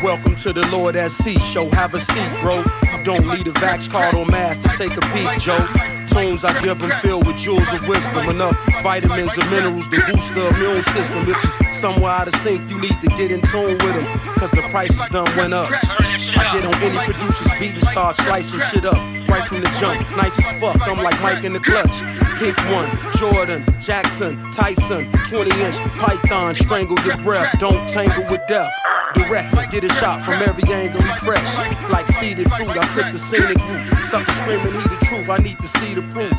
Welcome to the Lord at Sea show. Have a seat, bro. You don't need a vax card or mask to take a peek, Joe. Tunes I give them filled with jewels of wisdom. Enough vitamins and minerals to boost the immune system. If you somewhere out of sync, you need to get in tune with them, cause the prices done went up. I get on any producer's beat and start slicing shit up. Right from the jump, nice as fuck, I'm like Mike in the clutch. Pick one, Jordan, Jackson, Tyson, 20-inch python, strangle your breath, don't tangle with death. Direct, get a shot from every angle, refresh. Like seeded fruit, I took the scenic route. Something screaming, he the truth, I need to see the proof.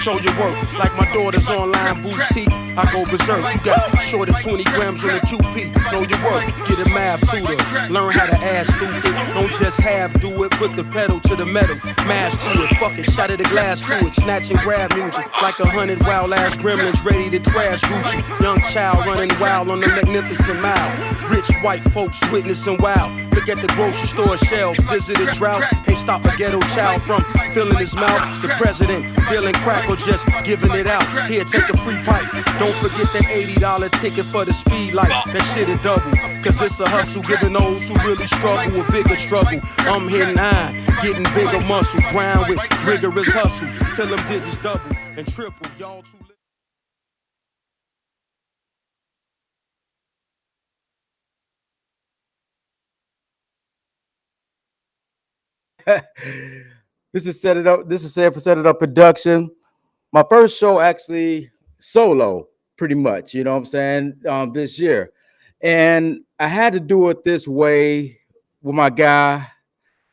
Show your work, like my daughter's online boutique. I go berserk, you got short of 20 grams on the QP. Know your work, get a math tutor. Learn how to add stupid. Don't just have do it, put the pedal to the metal. Mash through it, fuck it, shatter the glass to it. Snatch and grab music, like 100 wild ass gremlins ready to crash Gucci. Young child running wild on the magnificent mile. Rich white folks witnessing wild. Look at the grocery store shelves, visited drought. Can't stop a ghetto child from filling his mouth. The president dealing crack or just giving it out. Here, take a free pipe. Don't forget that $80 ticket for the speed light. That shit a double, cause it's a hustle. Giving those who really struggle a bigger struggle. I'm hitting high, getting bigger muscle. Grind with rigorous hustle. Till them digits double and triple. Y'all too. This is Set It Up. This is Said for Set It Up production. My first show actually solo, pretty much. You know what I'm saying? This year, and I had to do it this way with my guy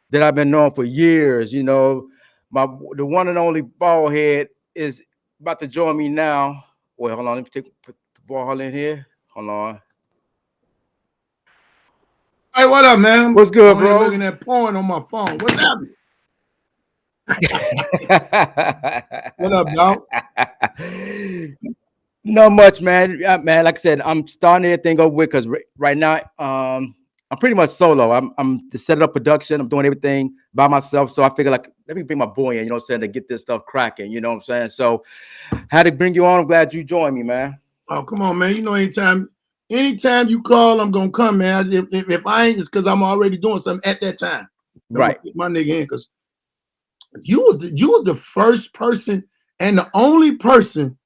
that I've been knowing for years. You know, the one and only bald head is about to join me now. Wait, hold on. Let me put the ball in here. Hold on. Hey, what up, man? What's good, I'm bro? looking at porn on my phone. What's happening? What up, dog? Not much, man. Man, like I said, I'm starting everything over with because right now, I'm pretty much solo. I'm the Set It Up production. I'm doing everything by myself. So I figure, like, let me bring my boy in, you know what I'm saying, to get this stuff cracking, you know what I'm saying? So had to bring you on. I'm glad you joined me, man. Oh, come on, man. You know, anytime you call, I'm gonna come, man. If I ain't, it's because I'm already doing something at that time. Right. My nigga in, because you was the first person and the only person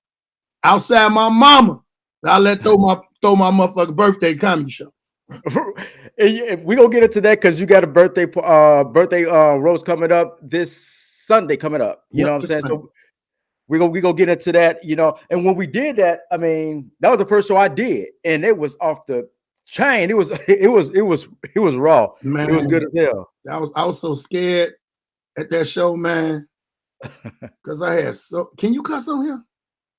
outside my mama that I let throw my motherfucking birthday comedy show. We gonna get into that because you got a birthday roast coming up this Sunday coming up. You know what I'm saying? So we gonna get into that, you know. And when we did that, I mean, that was the first show I did, and it was off the chain. It was raw. Man, it was good as hell. I was so scared at that show, man, because I had so. Can you cuss on here?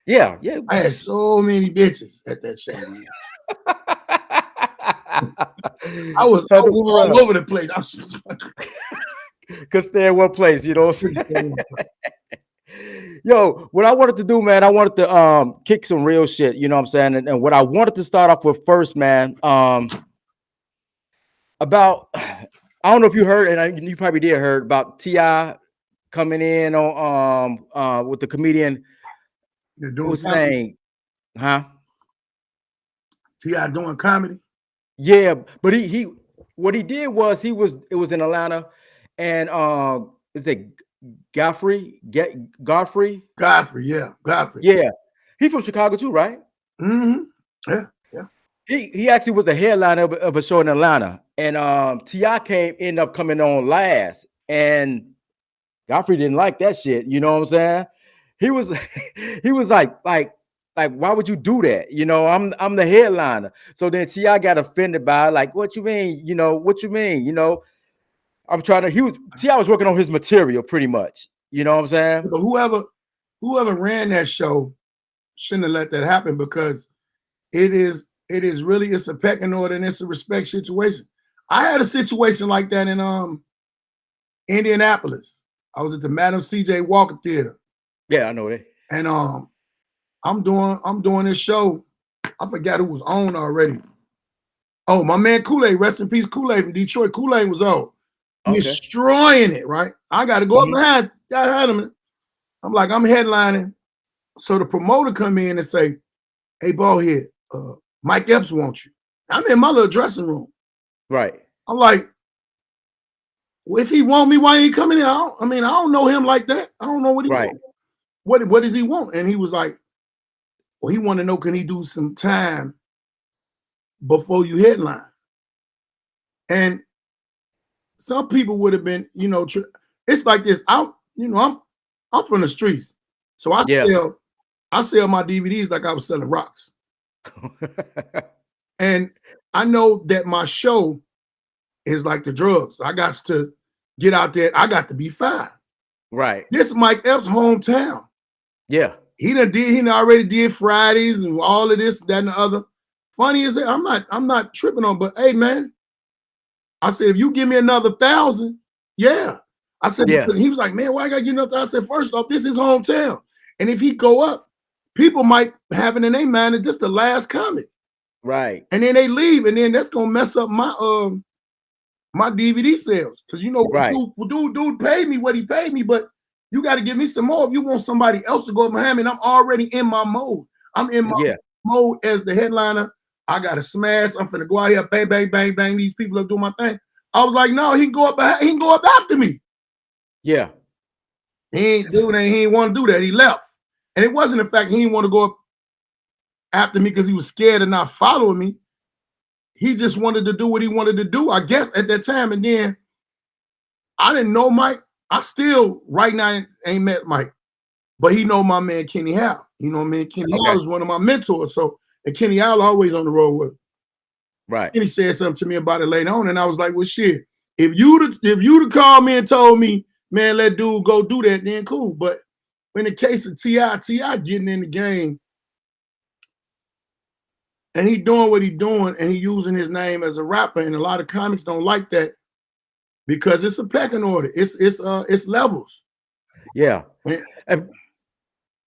Yeah. I had so many bitches at that show, man. I was all over the place. I was just could stay in one place, you know. Yo, what I wanted to do, man, I wanted to kick some real shit, you know what I'm saying? And what I wanted to start off with first, man, about, I don't know if you heard, and you probably did heard about T.I. coming in on with the comedian. What's his name? Huh? T.I. doing comedy? Yeah, but he what he did was it was in Atlanta, and is it Godfrey? Godfrey, yeah. Yeah. He's from Chicago too, right? Mm-hmm. Yeah. He actually was the headliner of a show in Atlanta, and T.I. ended up coming on last, and Godfrey didn't like that shit. You know what I'm saying? He was like, why would you do that? You know, I'm the headliner. So then T.I. got offended by it, like, what you mean? You know, what you mean? You know, I'm trying to. T.I. was working on his material pretty much. You know what I'm saying? But whoever ran that show shouldn't have let that happen, because it's a pecking order and it's a respect situation. I had a situation like that in Indianapolis. I was at the Madam C.J. Walker Theater. Yeah, I know that. And I'm doing this show. I forgot who was on already. Oh, my man Kool-Aid, rest in peace, Kool-Aid from Detroit. Kool-Aid was on. Okay. Destroying it, right? I got to go up behind him. I'm like, I'm headlining. So the promoter come in and say, hey, ballhead, Mike Epps wants you. I'm in my little dressing room. Right. I'm like, well, if he want me, why ain't he coming in? I don't know him like that. I don't know what he want. What does he want? And he was like, well, he want to know, can he do some time before you headline? And some people would have been, you know, it's like this. I'm from the streets, so I sell my DVDs like I was selling rocks. And I know that my show is like the drugs. I got to get out there. I got to be fine. Right. This is Mike Epps' hometown. Yeah. He already did Fridays and all of this, that, and the other. Funny as it, I'm not tripping on, but hey, man, I said, if you give me another 1,000, yeah. I said, he was like, man, why I gotta get another? I said, first off, this is hometown. And if he go up, people might have it in their mind that this the last comic. Right. And then they leave, and then that's gonna mess up my my DVD sales. Because dude paid me what he paid me, but you got to give me some more if you want somebody else to go behind me. And I'm already in my mode. I'm in my mode as the headliner. I got to smash. I'm finna go out here, bang, bang, bang, bang. These people are doing my thing. I was like, no, he can go up behind, he can go up after me. Yeah. He ain't want to do that. He left. And it wasn't the fact he didn't want to go up after me because he was scared of not following me. He just wanted to do what he wanted to do, I guess, at that time. And then I didn't know Mike. I still, right now, ain't met Mike. But he know my man, Kenny Howell. You know what I mean? Kenny Howell is one of my mentors. So, and Kenny Howell always on the road with him. Right. And he said something to me about it later on. And I was like, well, shit, if you'd have called me and told me, man, let dude go do that, then cool. But in the case of T.I. getting in the game, and he doing what he doing, and he using his name as a rapper, and a lot of comics don't like that because it's a pecking order. It's levels. Yeah.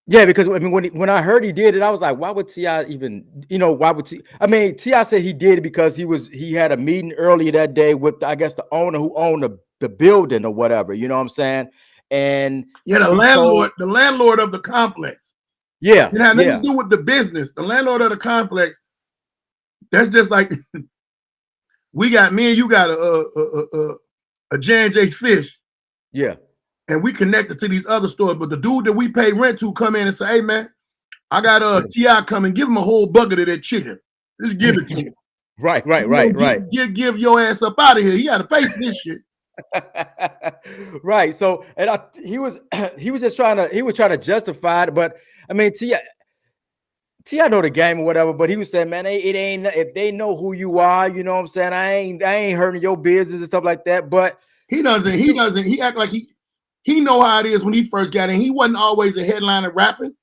Yeah, because I mean, when I heard he did it, I was like, why would T.I. even, why would T.I. said he did it because he had a meeting earlier that day with, I guess, the owner who owned the building or whatever, you know what I'm saying? And yeah, the landlord of the complex. Yeah. It had nothing to do with the business. The landlord of the complex. That's just like me and you got a J&J Fish. Yeah. And we connected to these other stores, but the dude that we pay rent to come in and say, hey man, I got T.I. come and give him a whole bucket of that chicken. Just give it to him. Right. Give your ass up out of here. He got to pay for this shit. Right. So, and he was trying to justify it, but I mean, T.I. know the game or whatever, but he was saying, man, it ain't, if they know who you are, you know what I'm saying? I ain't hurting your business and stuff like that. But he act like he know how it is when he first got in. He wasn't always a headliner rapping.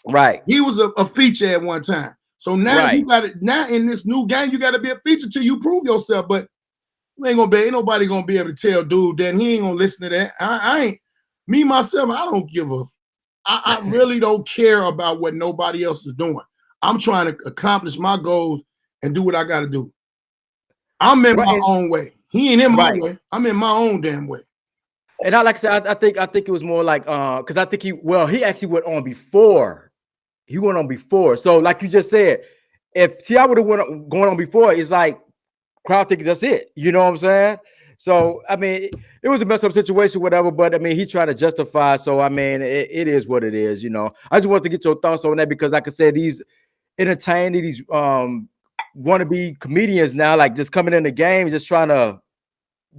Right. He was a feature at one time. So now you got it. Now in this new game, you got to be a feature till you prove yourself. But ain't nobody gonna be able to tell dude that he ain't gonna listen to that. I ain't me myself. I don't give a. I really don't care about what nobody else is doing. I'm trying to accomplish my goals and do what I got to do. I'm in my own way. He ain't in my way. I'm in my own damn way. And like I said, I think it was more like because I think he actually went on before. He went on before. So like you just said, if T.I. would have going on before, it's like crowd thinking that's it. You know what I'm saying? So I mean, it was a messed up situation, whatever. But I mean, he tried to justify. So I mean, it is what it is. You know, I just wanted to get your thoughts on that because, like I said, these entertaining, these wannabe comedians now, like just coming in the game, just trying to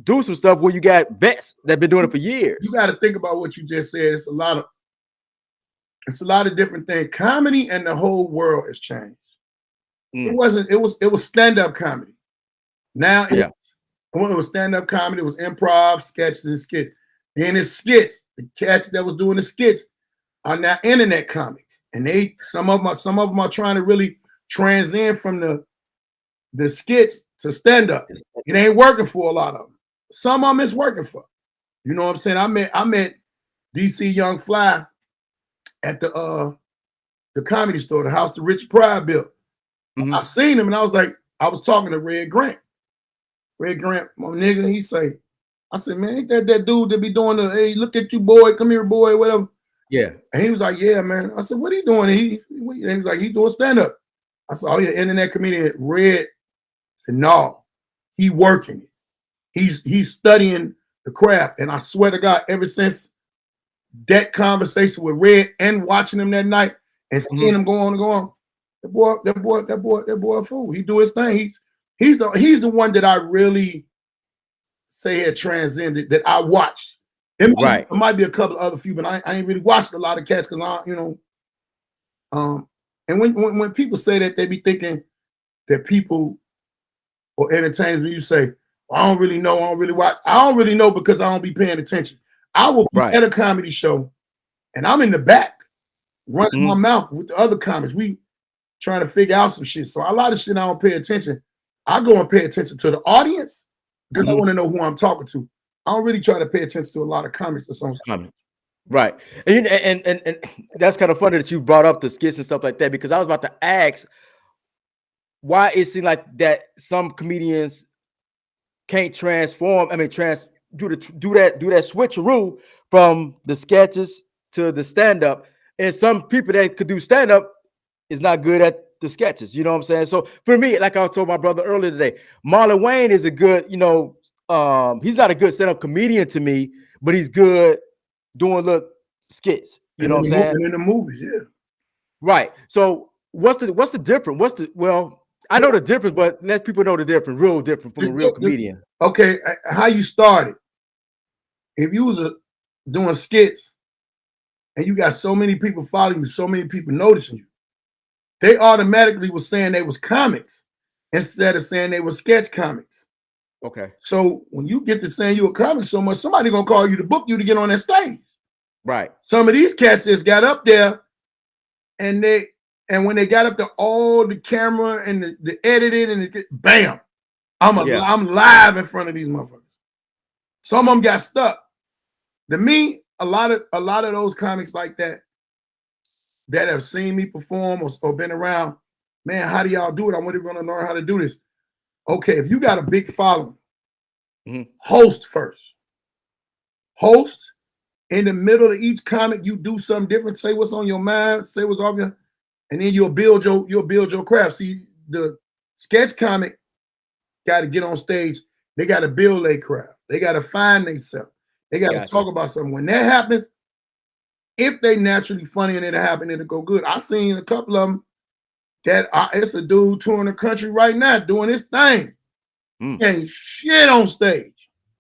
do some stuff where you got vets that been doing it for years. You got to think about what you just said. It's a lot of different things. Comedy and the whole world has changed. It was stand-up comedy. Now when it was stand-up comedy, it was improv, sketches, and skits. Then it's skits. The cats that was doing the skits are now internet comics. And some of them are trying to really transcend from the skits to stand-up. It ain't working for a lot of them. Some of them it's working for. You know what I'm saying? I met DC Young Fly at the Comedy Store, the house that Rich Pryor built. I seen him and I was talking to Red Grant. Red Grant, my nigga, I said, man, ain't that dude that be doing hey, look at you, boy, come here, boy, whatever. Yeah. And he was like, yeah, man. I said, what are you doing? He was like, he's doing stand-up. I said, oh, yeah, internet comedian. Red said, no, he working it. he's studying the craft. And I swear to God, ever since that conversation with Red and watching him that night and seeing him go on and go on, that boy a fool. He do his thing. He's the one that I really say had transcended that I watched. It might be a couple of other few, but I ain't really watched a lot of cats because and when people say that, they be thinking that people or entertainers, when you say, well, I don't really know, I don't really watch, I don't really know because I don't be paying attention. I will be at a comedy show and I'm in the back running my mouth with the other comics. We trying to figure out some shit. So a lot of shit I don't pay attention. I go and pay attention to the audience because I want to know who I'm talking to. I don't really try to pay attention to a lot of comics or something. Right. And that's kind of funny that you brought up the skits and stuff like that, because I was about to ask why it seemed like that some comedians can't transform. I mean, do that switcheroo from the sketches to the stand-up. And some people that could do stand-up is not good at the sketches. You know what I'm saying? So for me, like I told my brother earlier today, Marlon Wayne is a good, he's not a good stand-up comedian to me, but he's good doing skits. You know what I'm saying? And in the movies, yeah. Right. So what's the difference? I know the difference, but let people know the difference, real different from a real comedian. Okay, how you started. If you was doing skits and you got so many people following you, so many people noticing you, they automatically was saying they was comics instead of saying they were sketch comics. Okay. So when you get to saying you a comic so much, somebody gonna call you to book you to get on that stage. Right. Some of these cats just got up there and when they got up there, all the camera and the editing and bam, I'm live in front of these motherfuckers. Some of them got stuck. To me, a lot of those comics like that have seen me perform or been around, man, how do y'all do it? I want to learn how to do this. Okay, if you got a big following, host first. Host. In the middle of each comic, you do something different. Say what's on your mind. Say what's off your, and then you'll build your craft. See, the sketch comic got to get on stage. They got to build their craft. They got to find themselves. They got to talk about something. When that happens, if they naturally funny and it'll happen, it'll go good. I seen a couple of them that it's a dude touring the country right now doing his thing. Ain't shit on stage.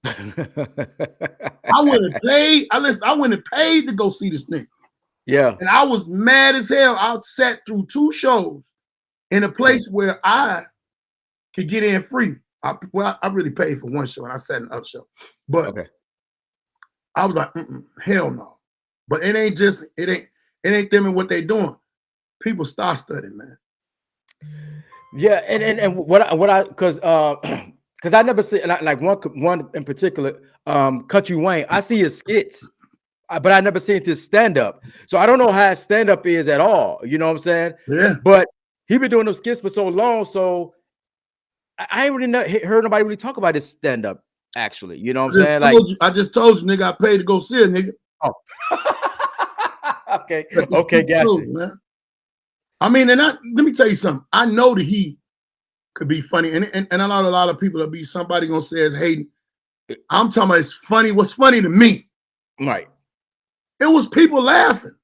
I wouldn't have paid. I wouldn't have paid to go see this thing. Yeah. And I was mad as hell. I sat through 2 shows in a place where I could get in free. I really paid for 1 show and I sat in the other show. But I was like, hell no. But it ain't them and what they doing. People start studying, man. Yeah, and because I never see like one in particular, Country Wayne. I see his skits, but I never seen his stand up. So I don't know how his stand up is at all. You know what I'm saying? Yeah. But he been doing those skits for so long, so I ain't really heard nobody really talk about his stand up. Actually, you know what I'm saying? I just told you, nigga, I paid to go see it, nigga. Oh. Okay, gotcha. Man. I mean, let me tell you something. I know that he could be funny, and I know a lot of people will be somebody gonna say it's hating. I'm talking about it's funny. What's funny to me? Right. It was people laughing.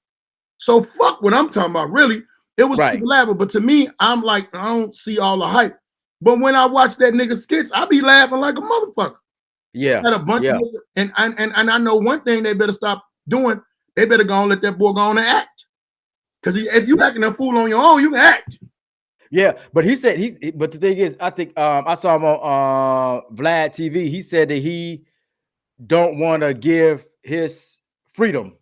So fuck what I'm talking about. Really, it was people laughing. But to me, I'm like, I don't see all the hype. But when I watch that nigga skits, I be laughing like a motherfucker. Yeah. Got a bunch of niggas, and I know one thing they better stop doing. They better go and let that boy go on and act. Because if you acting a fool on your own, you can act. Yeah, but he said but the thing is, I think I saw him on Vlad TV. He said that he don't want to give his freedom,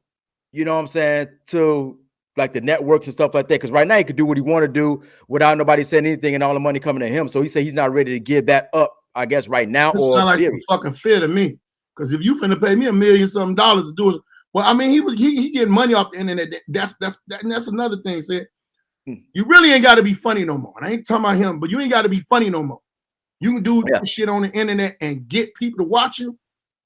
you know what I'm saying, to like the networks and stuff like that. Because right now he could do what he want to do without nobody saying anything and all the money coming to him. So he said he's not ready to give that up, I guess, right now. It sounds like some fucking fear to me. Because if you finna pay me $1 million something to do it, well, I mean, he getting money off the internet. That's another thing. Said you really ain't got to be funny no more. And I ain't talking about him, but you ain't got to be funny no more. You can do that shit on the internet and get people to watch you.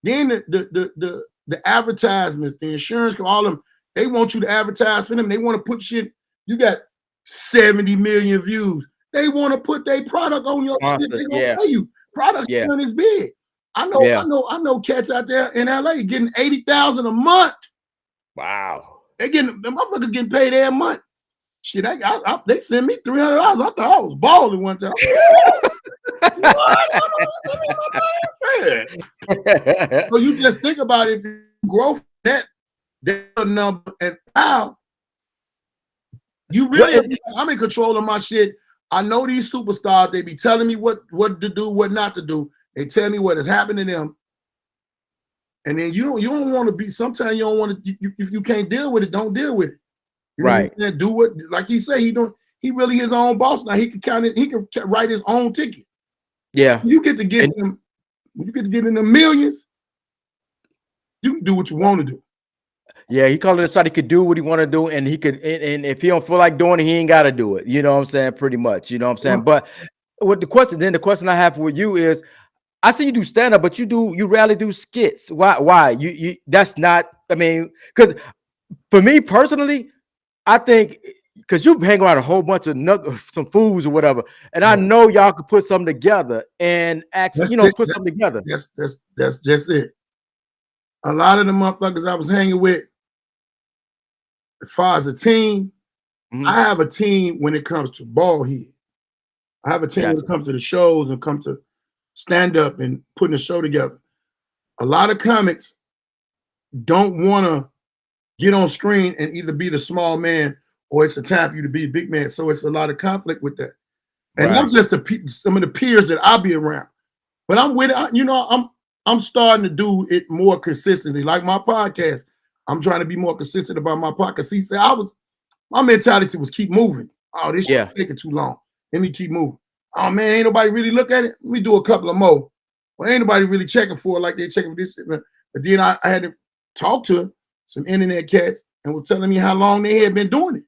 Then the advertisements, the insurance, all of them, they want you to advertise for them. They want to put shit. You got 70 million views. They want to put their product on your shit. They gonna pay you. Product is big. I know cats out there in LA getting 80,000 a month. Wow. The motherfuckers getting paid every month. Shit, they send me $300. I thought I was balling one time. So you just think about it, if you grow from that number, and now you really, I'm in control of my shit. I know these superstars, they be telling me what to do, what not to do. They tell me what has happened to them. And then you don't want to be, sometimes you don't want to, if you can't deal with it, don't deal with it. You know, do what, like he said, he really his own boss now. He can write his own ticket. Yeah. You get to get them, when you get to get in the millions, you can do what you want to do. Yeah, he called it aside. He could do what he want to do, and he could, and if he don't feel like doing it, he ain't got to do it. You know what I'm saying? Pretty much. You know what I'm saying? But what the question I have with you is, I see you do stand up, but you rarely do skits. Why? You that's not. I mean, because for me personally, I think because you hang around a whole bunch of some fools or whatever, and I know y'all could put something together and put something together. That's just it. A lot of the motherfuckers I was hanging with, as far as a team, I have a team when it comes to ball head. I have a team when it comes to the shows and come to stand up and putting a show together. A lot of comics don't want to get on screen and either be the small man or it's a time for you to be a big man. So it's a lot of conflict with that. And I'm just some of the peers that I'll be around. But I'm with it. I'm starting to do it more consistently. Like my podcast, I'm trying to be more consistent about my podcast. See, my mentality was keep moving. Oh, this shit taking too long. Let me keep moving. Oh man, ain't nobody really look at it. Let me do a couple of more. Well, ain't nobody really checking for it like they checking for this shit. But then I had to talk to some internet cats and was telling me how long they had been doing it.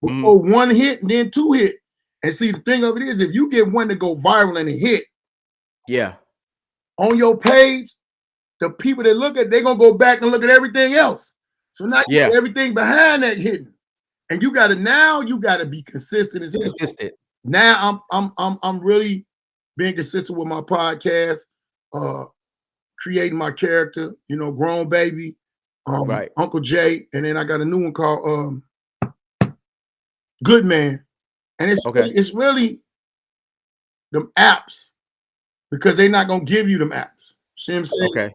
Before one hit and then two hit. And see, the thing of it is, if you get one to go viral and a hit, on your page, the people that look at, they're gonna go back and look at everything else. So now you got everything behind that hidden. And you gotta be consistent as consistent. Now I'm really being consistent with my podcast, creating my character, Grown Baby, Uncle Jay, and then I got a new one called Good Man. And it's really them apps, because they're not gonna give you them apps. See what I'm saying?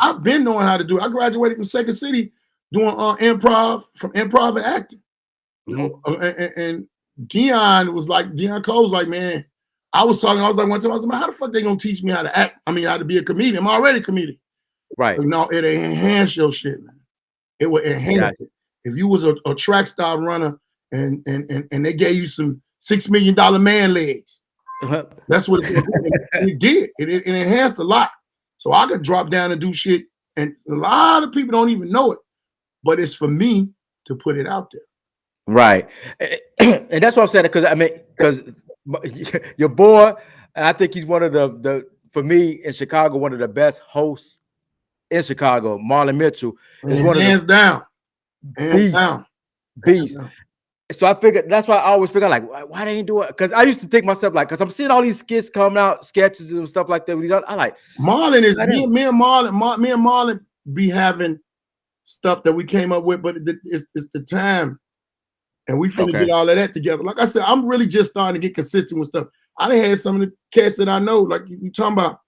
I've been knowing how to do it. I graduated from Second City doing improv and acting. And Deion Cole was like, man, I was like one time, I was like, man, how the fuck they gonna teach me how to act? I mean, how to be a comedian. I'm already a comedian. Right. No, it enhance your shit, man. It will enhance it. If you was a track star runner and they gave you some $6 million man legs, that's what it did. It enhanced a lot. So I could drop down and do shit, and a lot of people don't even know it, but it's for me to put it out there. Right. And that's what I'm saying, because your boy, I think he's one of the for me in Chicago, one of the best hosts in Chicago. Marlon Mitchell is one of hands down. Beast. So I figured, that's why I always figure like, why they ain't do it? Because I used to think myself like, because I'm seeing all these skits coming out, sketches and stuff like that. I like Marlon is me and Marlon be having stuff that we came up with, but it's the time, and we finna get all of that together. Like I said, I'm really just starting to get consistent with stuff. I done had some of the cats that I know, like you talking about.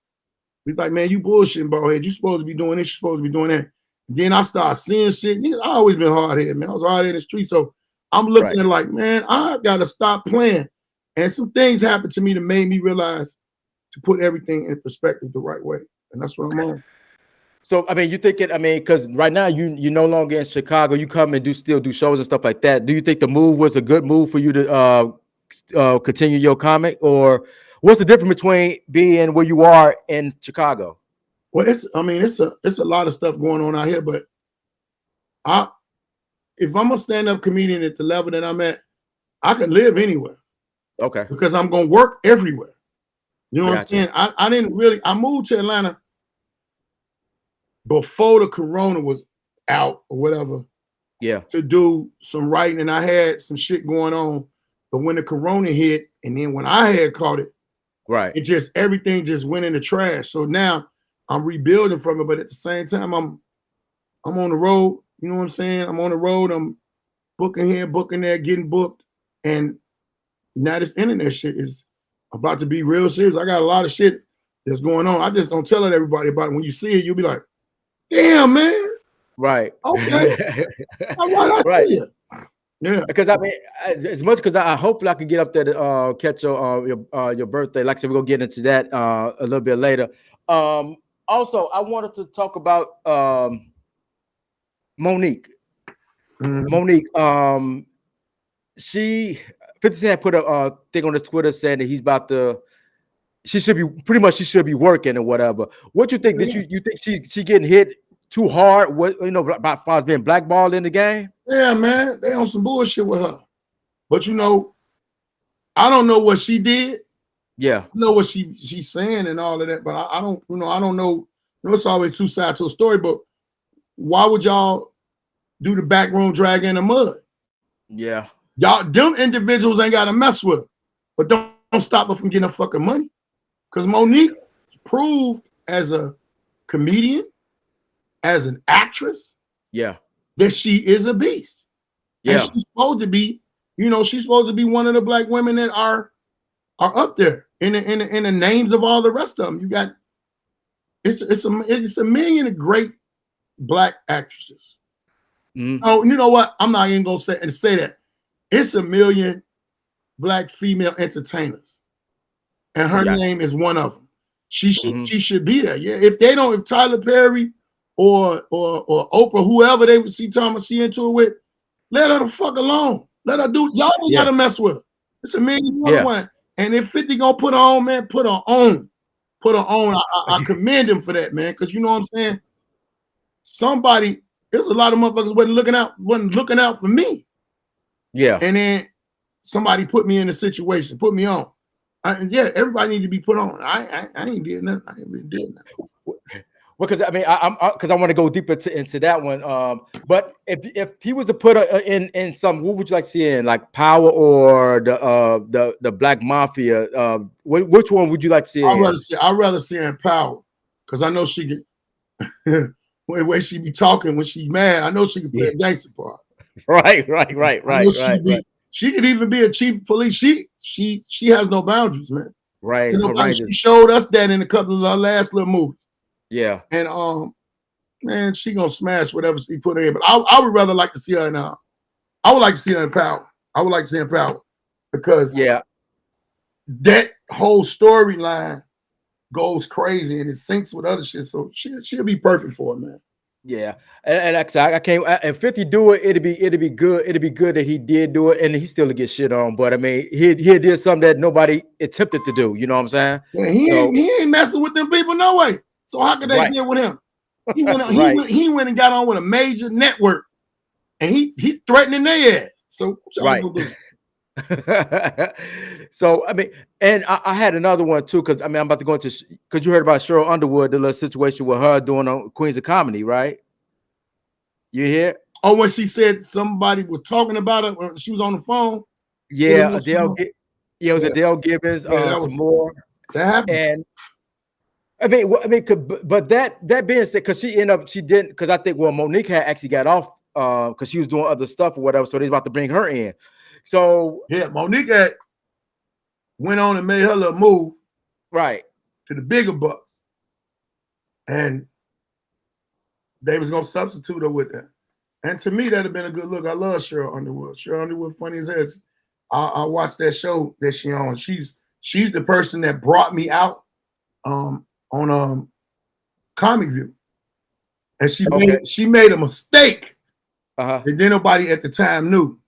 We like, man, you bullshitting, bro. You supposed to be doing this, you supposed to be doing that. And then I start seeing shit. I always been hard headed, man. I was hard headed in the street, so I'm looking at it like, man, I gotta stop playing. And some things happened to me that made me realize to put everything in perspective the right way. And that's what I'm on. So, you thinking, because right now you no longer in Chicago, you come and still do shows and stuff like that. Do you think the move was a good move for you to continue your comic? Or what's the difference between being where you are in Chicago? Well, it's a lot of stuff going on out here, but if I'm a stand-up comedian at the level that I'm at, I can live anywhere. Okay. Because I'm gonna work everywhere. You know what I'm saying? I moved to Atlanta before the corona was out or whatever. Yeah. To do some writing, and I had some shit going on. But when the corona hit, and then when I had caught it, everything just went in the trash. So now I'm rebuilding from it, but at the same time, I'm on the road. You know what I'm saying? I'm on the road. I'm booking here, booking there, getting booked, and now this internet shit is about to be real serious. I got a lot of shit that's going on. I just don't tell everybody about it. When you see it, you'll be like, "Damn, man." Right. Okay. All right. I Right. see it. Yeah. Because I mean, as much because I hopefully I can get up there to catch your birthday. Like I said, we're gonna get into that a little bit later. Also, I wanted to talk about Monique. Monique, she 50 Cent put a thing on his Twitter saying that he's about to. She should be working or whatever. What you think? Did you think she getting hit too hard? What about far as being blackballed in the game? Yeah, man, they on some bullshit with her. But I don't know what she did. Yeah, I know what she's saying and all of that, but I don't, I don't know. It's always two sides to a story. But why would y'all do the backroom drag in the mud? Yeah, Y'all, them individuals ain't got to mess with her, but don't stop her from getting her fucking money. Because Monique proved as a comedian, as an actress, yeah, that she is a beast. yeah. And she's supposed to be, she's supposed to be one of the black women that are up there in the names of all the rest of them. You got it's a million of great black actresses. Oh, you know what? I'm not even gonna say that. It's a million black female entertainers, and her name is one of them. She should be there. Yeah, if Tyler Perry or Oprah, whoever they would see Thomas she into it with, let her the fuck alone. Let her do. Y'all ain't gotta mess with her. It's a million one. And if 50 gonna put her on, man, put her on. Put her on. I commend him for that, man. Because you know what I'm saying? There's a lot of motherfuckers wasn't looking out for me. Yeah. And then somebody put me in a situation, put me on. Everybody needs to be put on. I ain't did nothing. I ain't really did nothing. Well, because I mean, I want to go deeper into that one. But if he was to put in some, what would you like to see in, like Power or the Black Mafia? Which one would you like to see? I'd rather see her in Power, because I know she can. The way she be talking when she's mad, I know she can play a gangster part. Right. She could even be a chief of police. She has no boundaries, man. Right. She showed us that in a couple of our last little movies. Yeah. And man, she gonna smash whatever she put in. But I would rather like to see her now. I would like to see her in Power. I would like to see her in Power, because that whole storyline goes crazy and it syncs with other shit. So she'll be perfect for it, man. Yeah, and I can't. And 50 do it, it'd be good. It'd be good that he did do it, and he still get shit on. But I mean, he did something that nobody attempted to do. You know what I'm saying? Yeah, he ain't messing with them people no way. So how could they deal with him? He went and got on with a major network, and he threatening their ass. So what y'all gonna do? So I mean, and I had another one too, because I mean, I'm about to go into, because you heard about Cheryl Underwood, the little situation with her doing on Queens of Comedy, right? You hear? Oh, when she said somebody was talking about it when she was on the phone. Yeah, it was Adele Gibbons, some more. That happened. And I mean, but that being said, because she didn't, because I think Monique had actually got off because she was doing other stuff or whatever, so they're about to bring her in. So yeah, Monique went on and made her little move to the bigger bucks, and they was gonna substitute her with that. And to me, that'd have been a good look. I love Cheryl Underwood. Cheryl Underwood, funny as hell. I watched that show that she on. She's the person that brought me out on Comic View, and she made a mistake that then nobody at the time knew.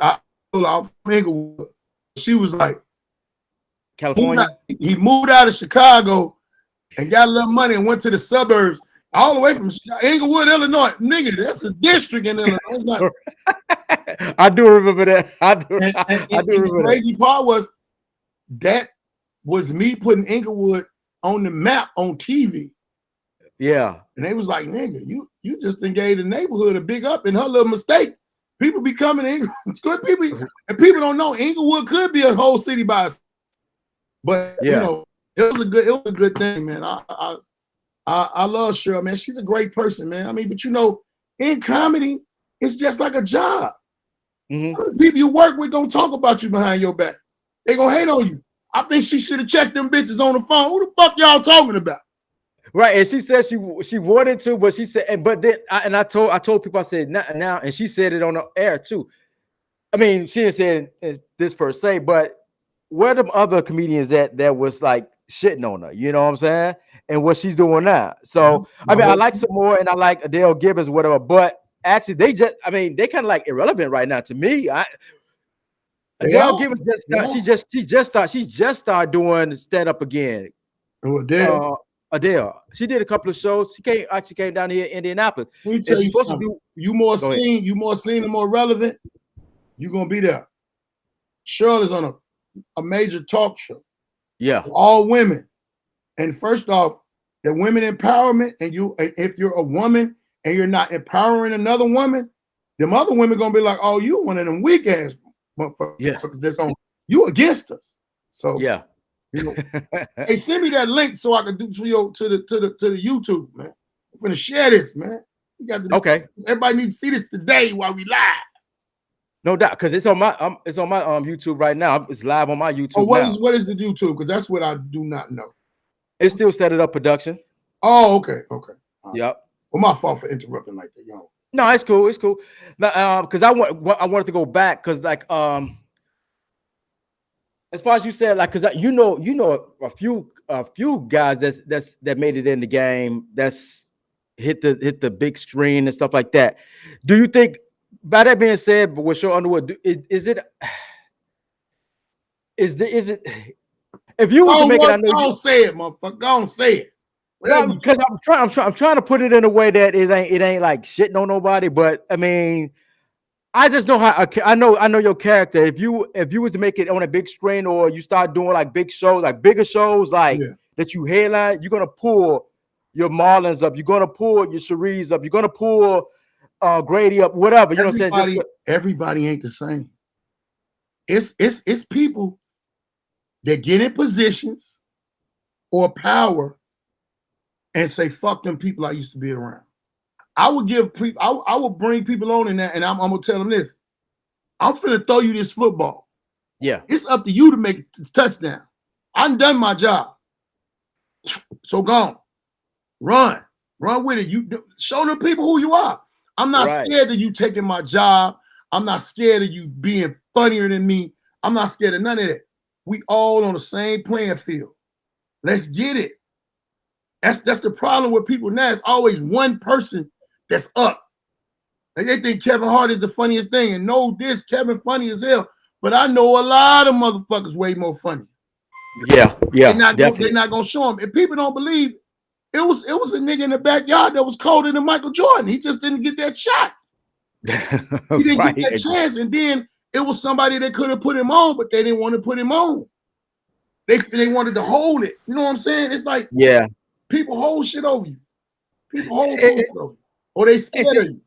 I told her I'm from Inglewood. She was like, California. He moved out of Chicago and got a little money and went to the suburbs, all the way from Inglewood, Illinois. Nigga, that's a district in Illinois. I do remember that. I do remember the crazy part was me putting Inglewood on the map on TV. Yeah. And they was like, nigga, you just gave the neighborhood a big up in her little mistake. People be coming in, good people, and people don't know Inglewood could be a whole city by itself. But It was a good thing, man. I love Cheryl, man. She's a great person, man. I mean, but you know, in comedy, it's just like a job. Mm-hmm. Some people you work with gonna talk about you behind your back. They gonna hate on you. I think she should have checked them bitches on the phone. Who the fuck y'all talking about? Right, and she said she wanted to, but she said, but then I told people, I said now, and she said it on the air too. I mean, she didn't say this per se, but where the other comedians that was like shitting on her, you know what I'm saying, and what she's doing now. So I mean, I like some more, and I like Adele Gibbons, whatever. But actually, they kind of like irrelevant right now to me. Adele Gibbons she just started doing stand up again. Adele, she did a couple of shows. She came down here in Indianapolis. Let me tell you something. You more seen and more relevant, you're gonna be there. Cheryl is on a major talk show. Yeah. All women. And first off, the women empowerment, and if you're a woman and you're not empowering another woman, them other women gonna be like, oh, you one of them weak ass motherfuckers that's on you against us. So yeah. You know, hey, send me that link so I can do to the YouTube, man. I'm gonna share this, man. You got to, okay. Everybody needs to see this today while we live. No doubt, because it's on my YouTube right now. It's live on my YouTube. What is the YouTube? Because that's what I do not know. It's still CedItUp production. Oh, okay. Right. Yep. Well, my fault for interrupting like that, yo. No, it's cool. It's cool. Now, because I wanted to go back because like as far as you said, like, because you know a few guys that made it in the game, that's hit the big screen and stuff like that. Do you think, by that being said, but with Show Underwood, is it if you was to make it, I know don't say it, motherfucker. Don't say it. No, because I'm trying to put it in a way that it ain't like shitting on nobody, but I mean, I just know how I know your character. If you was to make it on a big screen, or you start doing like big shows, like bigger shows, like that you headline, you're gonna pull your Marlins up, you're gonna pull your Cherise up, you're gonna pull Grady up, whatever. You know what I'm saying? Everybody ain't the same. It's people that get in positions or power and say, fuck them people I used to be around. I would give people, I would bring people on in that, and I'm gonna tell them this. I'm finna throw you this football. Yeah. It's up to you to make a touchdown. I'm done my job. So gone. Run with it. You show them people who you are. I'm not scared of you taking my job. I'm not scared of you being funnier than me. I'm not scared of none of that. We all on the same playing field. Let's get it. That's the problem with people now. It's always one person that's up. And they think Kevin Hart is the funniest thing. And no, this Kevin funny as hell. But I know a lot of motherfuckers way more funny. Yeah. They're not gonna show them. If people don't believe, it was a nigga in the backyard that was colder than Michael Jordan. He just didn't get that shot. He didn't get that chance. And then it was somebody that could have put him on, but they didn't want to put him on. They wanted to hold it. You know what I'm saying? It's like people hold shit over you. People hold shit over you. Or they scared of you.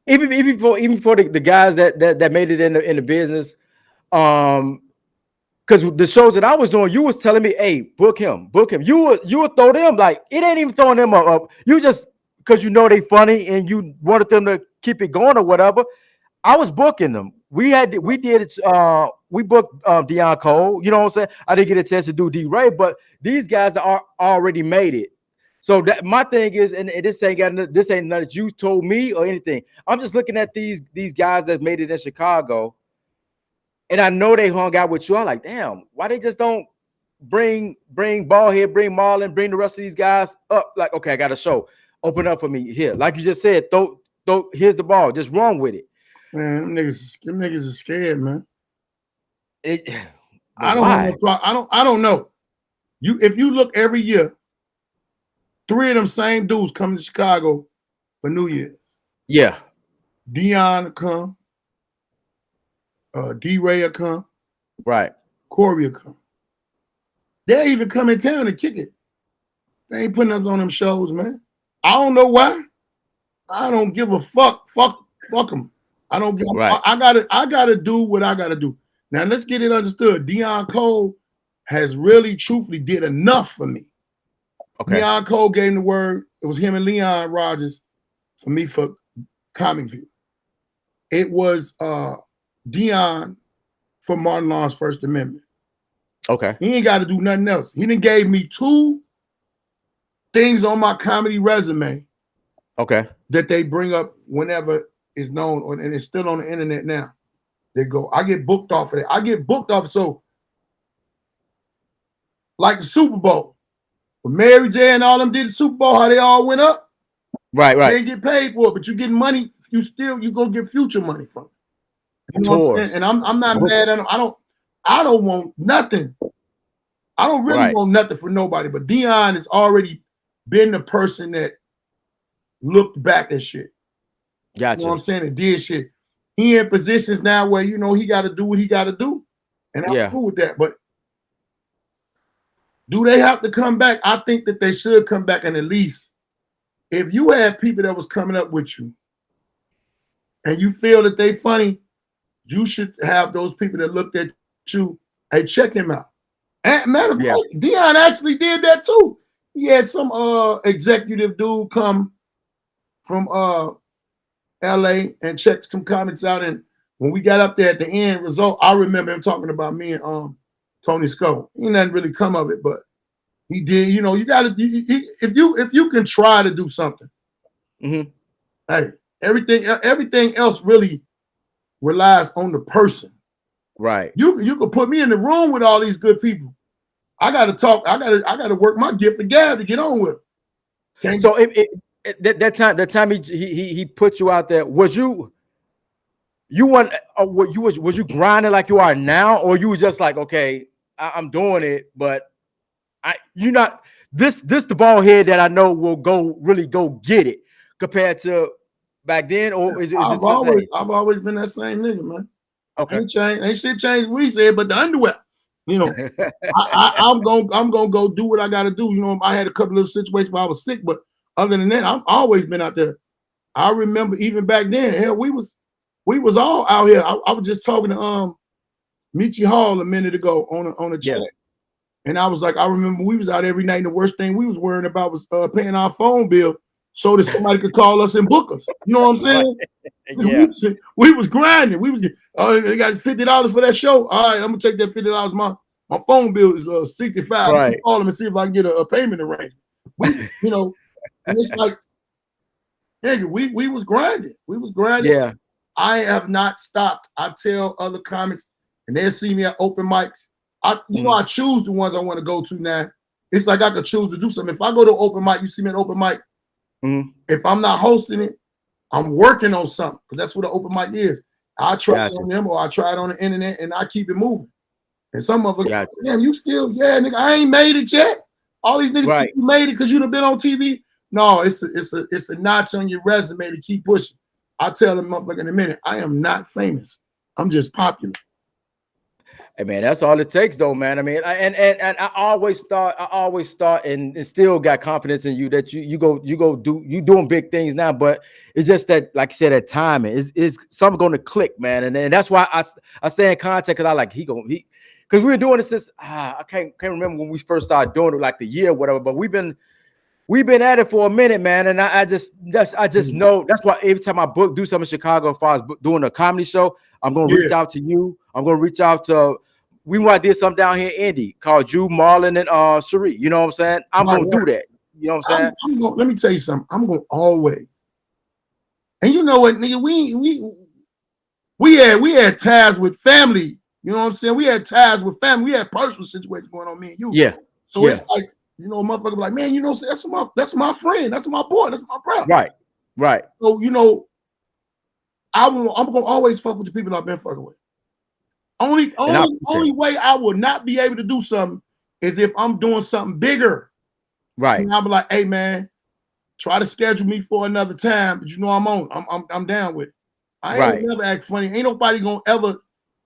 Even for the guys that made it in the business, because the shows that I was doing, you was telling me, hey, book him. You would throw them, like, it ain't even throwing them up. You just, because you know they funny and you wanted them to keep it going or whatever. I was booking them. We booked Deion Cole. You know what I'm saying? I didn't get a chance to do D-Ray, but these guys are already made it. So that my thing is, and this ain't nothing that you told me or anything. I'm just looking at these guys that made it in Chicago, and I know they hung out with you. I'm like, damn, why they just don't bring Ballhead, bring Marlon, bring the rest of these guys up? Like, okay, I got a show. Open up for me here. Like you just said, throw. Here's the ball. Just run with it. Man, them niggas are scared, man. I don't know. If you look every year, 3 of them same dudes come to Chicago for New Year's. Yeah. Deion will come. D-Ray will come. Right. Corey will come. They'll even come in town and kick it. They ain't putting up on them shows, man. I don't know why. I don't give a fuck. Fuck them. I don't give. Right. I gotta do what I gotta do. Now let's get it understood. Deion Cole has really, truthfully did enough for me. Okay. Leon Cole gave him the word. It was him and Leon Rogers for me for Comic View. It was Dion for Martin Law's First Amendment. Okay. He ain't got to do nothing else. He done gave me 2 things on my comedy resume. Okay. That they bring up whenever it's known, and it's still on the internet now. They go, I get booked off of that. I get booked off. So, like the Super Bowl, when Mary J and all them did the Super Bowl, how they all went up. Right. They didn't get paid for it, but you get money. You gonna get future money from it. You know what I'm saying? And I'm not mad at them. I don't want nothing. I don't really want nothing for nobody. But Dion has already been the person that looked back at shit. Gotcha. You know what I'm saying? And did shit. He in positions now where, you know, he got to do what he got to do. And I'm cool with that. But do they have to come back? I think that they should come back, and at least if you had people that was coming up with you and you feel that they funny, you should have those people that looked at you, hey, check him out. And matter of fact, Dion actually did that too. He had some executive dude come from LA and checked some comments out. And when we got up there at the end result, I remember him talking about me and Tony Sco. He didn't really come of it, but he did. You know, you got to, if you can try to do something, hey, everything else really relies on the person. Right. You could put me in the room with all these good people. I got to talk. I got to work my gift of gab to get on with them. So that time he put you out there, was you grinding like you are now, or you were just like, okay, I'm doing it, but you're not this the ball head that I know will really go get it compared to back then, or is it? I've always been that same nigga, man. Okay, ain't shit changed. We said, but the underwear, you know, I'm gonna go do what I got to do. You know, I had a couple of situations where I was sick, but other than that, I've always been out there. I remember even back then, hell, we was all out here. I was just talking to Michi Hall a minute ago on a chat. And I was like, I remember we was out every night, and the worst thing we was worrying about was paying our phone bill so that somebody could call us and book us. You know what I'm saying? We was grinding. We was they got $50 for that show. All right, I'm gonna take that $50. My phone bill is $65. Right. Call them and see if I can get a payment arrangement. You know, and it's like, nigga, we was grinding. We was grinding. Yeah. I have not stopped. I tell other comics, and they'll see me at open mics. I choose the ones I want to go to now. It's like I could choose to do something. If I go to open mic, you see me at open mic. If I'm not hosting it, I'm working on something, because that's what an open mic is. I try it on them, or I try it on the internet, and I keep it moving. And some of them, damn, you still, nigga, I ain't made it yet. All these niggas think you made it because you done been on TV. No, it's a notch on your resume to keep pushing. I tell them motherfucker in a minute, I am not famous. I'm just popular. Hey man, that's all it takes, though, man. I mean, and I always thought and still got confidence in you that you doing big things now, but it's just that, like you said, that timing is something going to click, man. And that's why I stay in contact, because I like because we were doing this since I can't remember when we first started doing it, like the year or whatever, but we've been at it for a minute, man. And I just know that's why every time I do something in Chicago, as far as doing a comedy show, I'm gonna reach out to you. I'm gonna reach out to. We might did something down here in Indy called you, Marlon, and Cherie. You know what I'm saying? I'm gonna do that. You know what I'm saying? Let me tell you something. I'm gonna always. And you know what, nigga? We had ties with family. You know what I'm saying? We had ties with family. We had personal situations going on, me and you. Yeah. So it's like, you know, motherfucker be like, man, you know, that's my friend, that's my boy, that's my brother. Right. So, you know, I'm gonna always fuck with the people I've been fucking with. Only way I will not be able to do something is if I'm doing something bigger. Right. And I'll be like, hey man, try to schedule me for another time, but you know I'm on. I'm down with it. I ain't never act funny. Ain't nobody gonna ever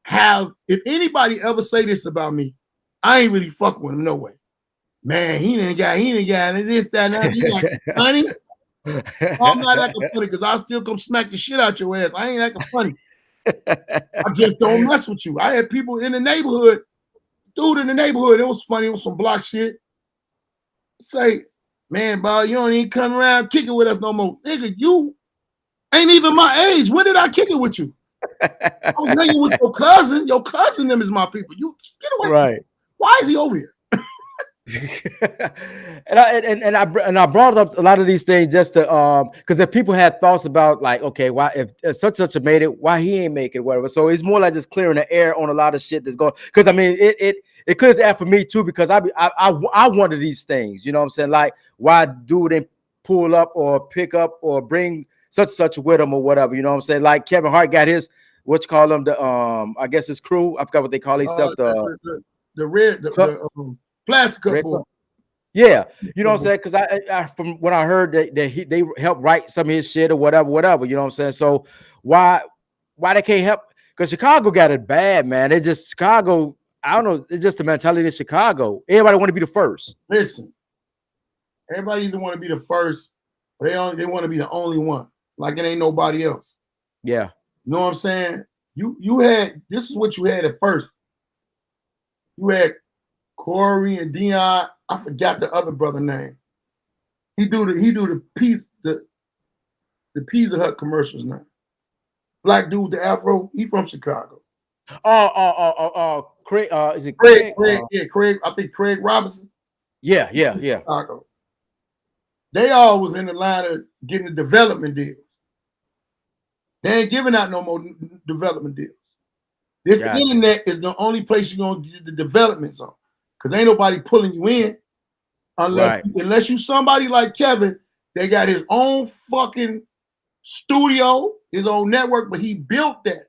have, if anybody ever say this about me, I ain't really fucking with him, no way. Man, he didn't got this, that, and that. You like funny? I'm not acting funny, because I still come smack the shit out your ass. I ain't acting funny. I just don't mess with you. I had people in the neighborhood dude in the neighborhood. It was funny. It was some block shit. Say, man, Bob, you don't even come around kicking with us no more. Nigga, you ain't even my age. When did I kick it with you? I was hanging with your cousin. Your cousin, them is my people. You get away. Right. Why is he over here? and I brought up a lot of these things just to because if people had thoughts about like, okay, why if such made it, why he ain't make it, whatever. So it's more like just clearing the air on a lot of shit that's going. Because I mean, it clears the air for me too, because I wanted these things. You know what I'm saying? Like, why dude didn't pull up or pick up or bring such with him or whatever. You know what I'm saying? Like Kevin Hart got his what you call them, the I guess his crew. I forgot what they call themselves. The red plastic cup boy. Yeah, you know what I'm saying? Because I from when I heard that they helped write some of his shit or whatever. You know what I'm saying? So why they can't help? Because Chicago got it bad, man. It just Chicago. I don't know. It's just the mentality of Chicago. Everybody want to be the first. Listen, everybody either want to be the first, or they want to be the only one. Like it ain't nobody else. Yeah. You know what I'm saying? You had this is what you had at first. You had Corey and Dion. I forgot the other brother name. He do the Pizza Hut commercials now. Black dude, the Afro. He from Chicago. Craig. Is it Craig? Yeah, Craig. I think Craig Robinson. Yeah. Chicago. They all was in the line of getting the development deals. They ain't giving out no more development deals. This internet is the only place you're gonna get the developments on, because ain't nobody pulling you in unless you somebody like Kevin. They got his own fucking studio, his own network, but he built that.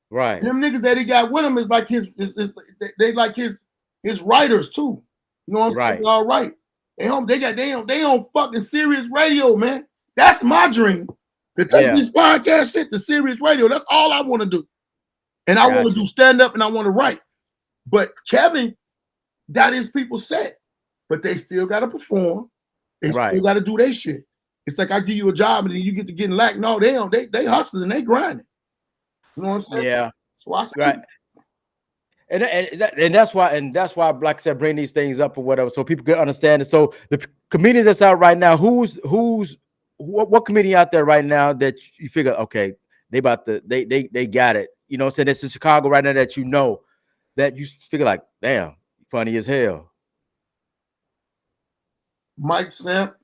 Right. And them niggas that he got with him is like they like his writers too. You know what I'm saying? All right. They on fucking Sirius Radio, man. That's my dream. To take this podcast shit to Sirius Radio. That's all I want to do. And I want to do stand up and I want to write. But Kevin got his people set, but they still got to perform. They still got to do their shit. It's like I give you a job and then you get to getting lack. No, they don't. They hustling and they grinding. You know what I'm saying? Yeah. So I see. Right. And that's why, like I said, bring these things up or whatever, so people can understand it. So the comedians that's out right now, what comedian out there right now that you figure, okay, they got it. You know what I'm saying? That's in Chicago right now that you know that you figure like, damn, funny as hell. Mike Samp.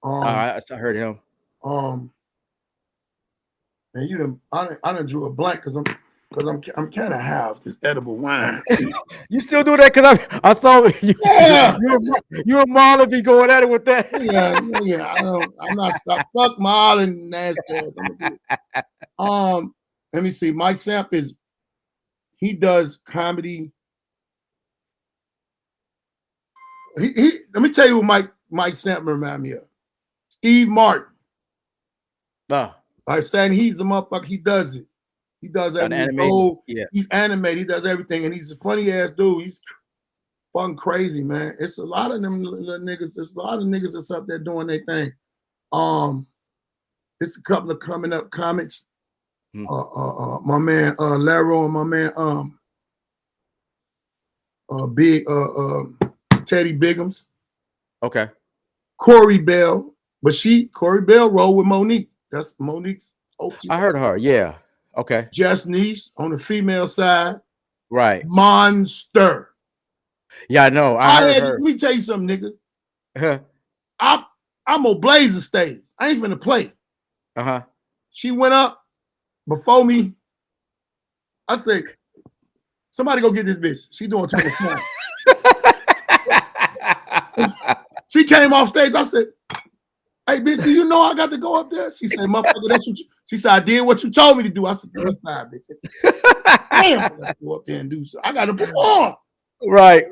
I heard him. And I done drew a blank because I'm kind of half this edible wine. You still do that? Because I saw you. Yeah. You and Marlon be going at it with that. Yeah. I'm not stop. Fuck Marlon nasty ass. Let me see. Mike Samp he does comedy. Let me tell you what Mike Samp remind me of. Steve Martin. Like saying he's a motherfucker. He does it. He does everything. He's animated. He does everything, and he's a funny ass dude. He's fucking crazy, man. It's a lot of them little niggas. There's a lot of niggas that's up there doing their thing. It's a couple of coming up comics. My man Laro and my man Big Teddy Biggums. Okay. Corey Bell, but Corey Bell rolled with Monique. That's Monique's. I heard her. Yeah. Okay. Just Niece on the female side. Right. Monster. Yeah, I know. I heard her. Let me tell you something, nigga. I'm gonna blaze the stage. I ain't finna play. She went up before me. I said, somebody go get this bitch. She doing too much fun. She came off stage. I said, hey, bitch, do you know I got to go up there? She said, motherfucker, that's what she said, I did what you told me to do. I said, that's fine, bitch. Damn, I got to go up there and do so. I got to perform. Right.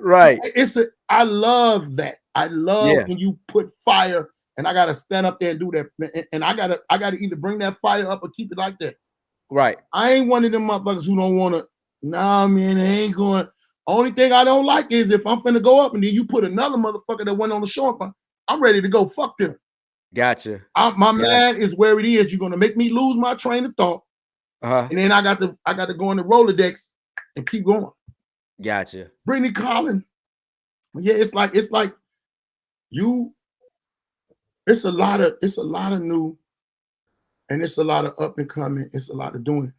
I love that. I love when you put fire and I got to stand up there and do that. And I gotta either bring that fire up or keep it like that. Right. I ain't one of them motherfuckers who don't want to, nah, man, it ain't going. Only thing I don't like is if I'm finna go up and then you put another motherfucker that went on the show up, I'm ready to go. Fuck them. Gotcha. My man is where it is. You're gonna make me lose my train of thought, and then I got to go in the Rolodex and keep going. Gotcha. Brittany Collins. Yeah, it's like you. It's a lot of new, and it's a lot of up and coming. It's a lot of doing.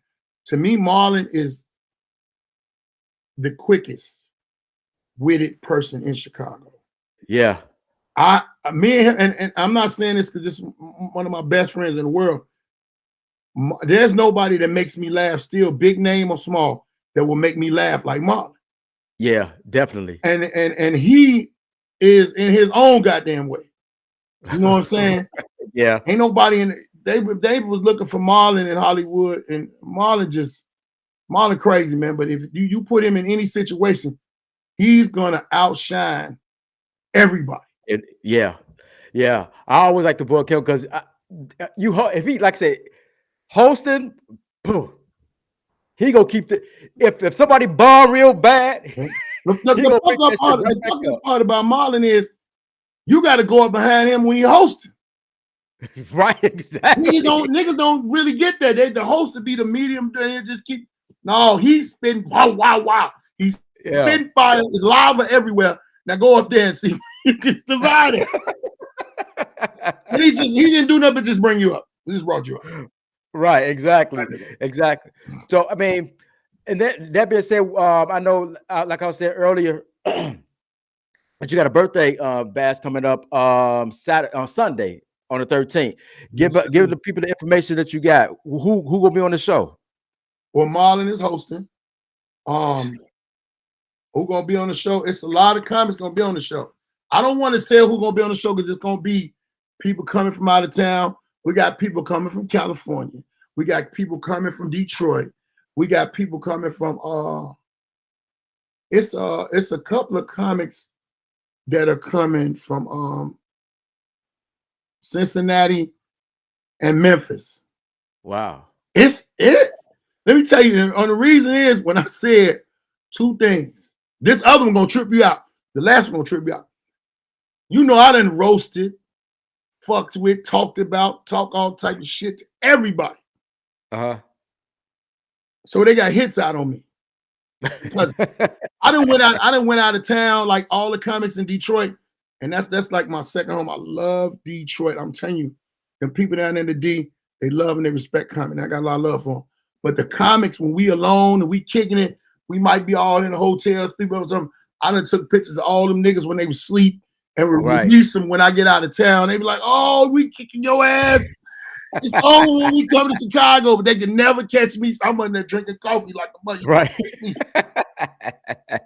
To me, Marlon is the quickest witted person in Chicago. Yeah. Me and him, and I'm not saying this because this is one of my best friends in the world. There's nobody that makes me laugh still, big name or small, that will make me laugh like Marlon. Yeah, definitely. And he is in his own goddamn way. You know what I'm saying? Yeah. Ain't nobody in David was looking for Marlon in Hollywood, and Marlon crazy, man. But if you put him in any situation, he's gonna outshine everybody. Yeah. I always like the boy Kim because if he, like I said, hosting, boom, he gonna keep if somebody bomb real bad. The part about Marlon is you got to go up behind him when he hosting. Right, exactly. Niggas don't really get that. The host to be the medium, they just keep. No, he's spitting wow. He's spitting fire. There's lava everywhere. Now go up there and see if you can divide it. And he didn't do nothing but just bring you up. He just brought you up. Right, exactly. So I mean, and that being said, I know, like I was saying earlier, but you got a birthday bash coming up Sunday on the 13th. Give the people the information that you got. Who gonna be on the show? Well, Marlon is hosting. Who gonna be on the show? It's a lot of comics gonna be on the show. I don't want to say who's gonna be on the show because it's gonna be people coming from out of town. We got people coming from California. We got people coming from Detroit. We got people coming from it's a couple of comics that are coming from Cincinnati and Memphis. Wow. Let me tell you, the reason is when I said two things. This other one gonna trip you out. The last one gonna trip you out. You know I done roasted, fucked with, talked all type of shit to everybody. So they got hits out on me. Because I done went out of town like all the comics in Detroit, and that's like my second home. I love Detroit. I'm telling you, the people down in the D, they love and they respect comics. I got a lot of love for them. But the comics, when we alone and we kicking it, we might be all in the hotel, sleep or something. I done took pictures of all them niggas when they was asleep and release them when I get out of town. They be like, "Oh, we kicking your ass." It's over when we come to Chicago, but they can never catch me. So I'm in there drinking coffee like a mother. Right.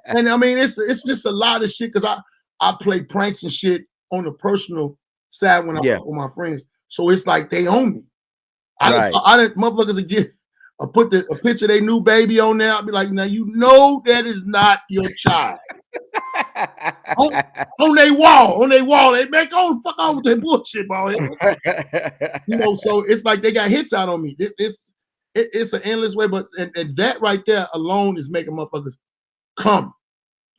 And I mean, it's just a lot of shit because I play pranks and shit on the personal side when I'm with my friends. So it's like they own me. I didn't motherfuckers again. I put a picture of their new baby on there. I'll be like, now you know that is not your child. on their wall. They make fuck on with that bullshit, boy. You know, so it's like they got hits out on me. It's an endless way, but and that right there alone is making motherfuckers come.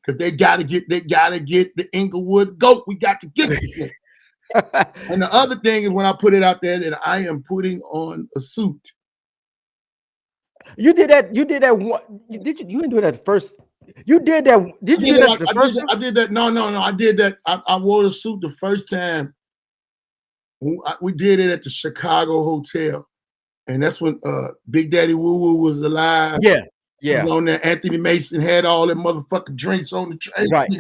Because they gotta get the Inglewood goat. We got to get it. And the other thing is when I put it out there that I am putting on a suit. You did that. You didn't do that at first. You did that. Did you do that the first time? I did that. No. I did that. I wore the suit the first time. We did it at the Chicago Hotel. And that's when Big Daddy Woo Woo was alive. Yeah. On there, Anthony Mason had all them motherfucking drinks on the train. Right.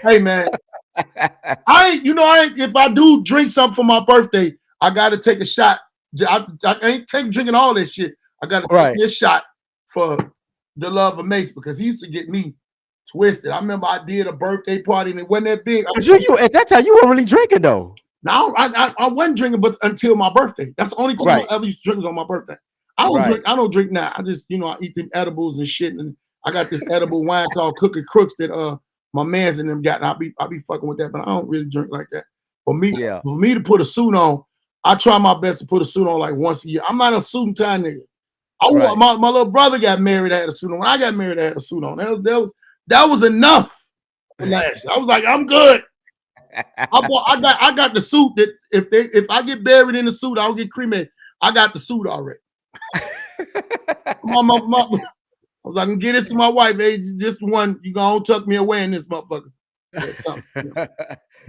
Hey man, if I do drink something for my birthday, I gotta take a shot. I ain't drinking all that shit. I gotta take this shot for the love of Mace because he used to get me twisted. I remember I did a birthday party and it wasn't that big. You at that time you weren't really drinking though. No, I wasn't drinking, but until my birthday. That's the only time I ever used to drink was on my birthday. I don't drink now. I just, I eat them edibles and shit. And I got this edible wine called Cookie Crooks that my mans and them got. And I'll be fucking with that, but I don't really drink like that. For me to put a suit on, I try my best to put a suit on like once a year. I'm not a suit and tie nigga. My little brother got married, I had a suit on. When I got married, I had a suit on. That was enough. I was like, I'm good. I got the suit that if I get buried in the suit, I'll get cremated. I got the suit already. I was like, I can get it to my wife. Hey, this one, you gonna tuck me away in this motherfucker.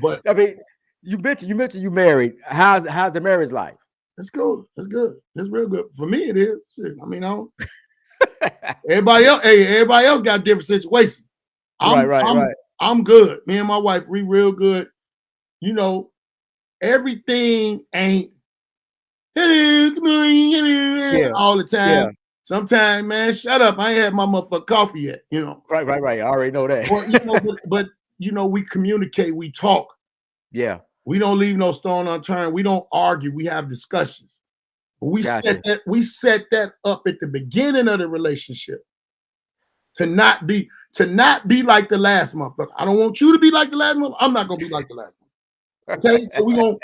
But I mean, you mentioned you married. How's the marriage life? it's good. It's good. It's real good. For me, it is. Shit. I mean, I don't. Everybody else got different situations. I'm good. Me and my wife, we real good. You know, everything ain't all the time. Yeah. Sometimes, man, shut up. I ain't had my motherfucking coffee yet. You know. Right. I already know that. but you know, we communicate, we talk. Yeah. We don't leave no stone unturned. We don't argue. We have discussions. We set that up at the beginning of the relationship to not be like the last motherfucker. I don't want you to be like the last motherfucker. I'm not gonna be like the last one. Okay, so we gonna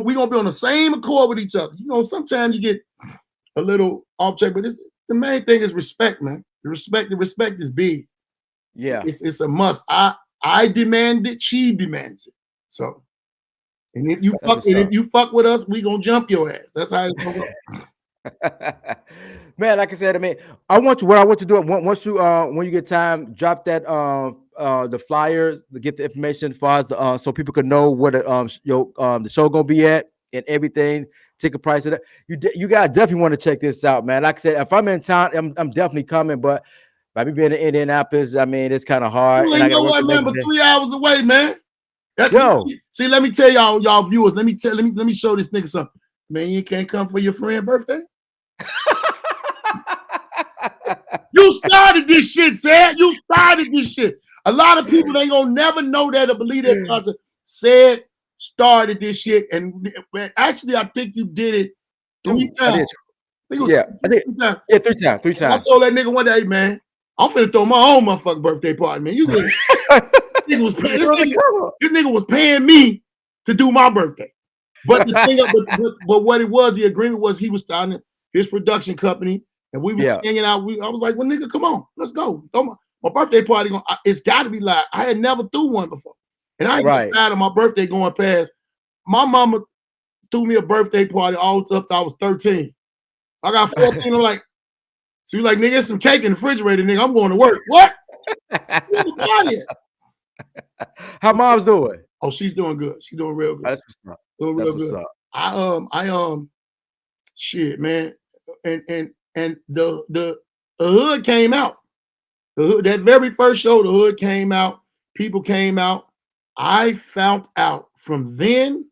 be on the same accord with each other. You know, sometimes you get a little off track, but the main thing is respect, man. The respect is big. Yeah, it's a must. I demand it. She demands it. So. And if you fuck with us, we gonna jump your ass. That's how it's gonna go. Man, like I said, I mean, I want to do it once you when you get time, drop that the flyers to get the information as far as the so people can know where the show gonna be at and everything, ticket price of that. You guys definitely want to check this out, man. Like I said, if I'm in town, I'm definitely coming, but by me being in Indianapolis, I mean it's kind of hard. You know what, man? But 3 hours away, man. See, let me tell y'all viewers. Let me show this nigga something. Man, you can't come for your friend's birthday. You started this shit, Ced. You started this shit. A lot of people ain't gonna never know that or believe that concept. Ced started this shit, and actually, I think you did it 3 times. I did. Yeah, 3 times. I told that nigga one day, hey, man, I'm finna throw my own motherfucking birthday party, man. You good? This nigga was paying me to do my birthday. But the thing, but what it was, the agreement was he was starting his production company, and we were hanging out. I was like, well, nigga, come on, let's go. My birthday party, it's got to be live. I had never threw one before, and I ain't tired of my birthday going past. My mama threw me a birthday party all up to I was 13. I got 14. I'm like, so you like, nigga, there's some cake in the refrigerator, nigga. I'm going to work. What? How mom's doing? Oh, she's doing good. She's doing real good. That's what's up. Doing real good. I shit, man, and the hood came out. That very first show, the hood came out. People came out. I found out from then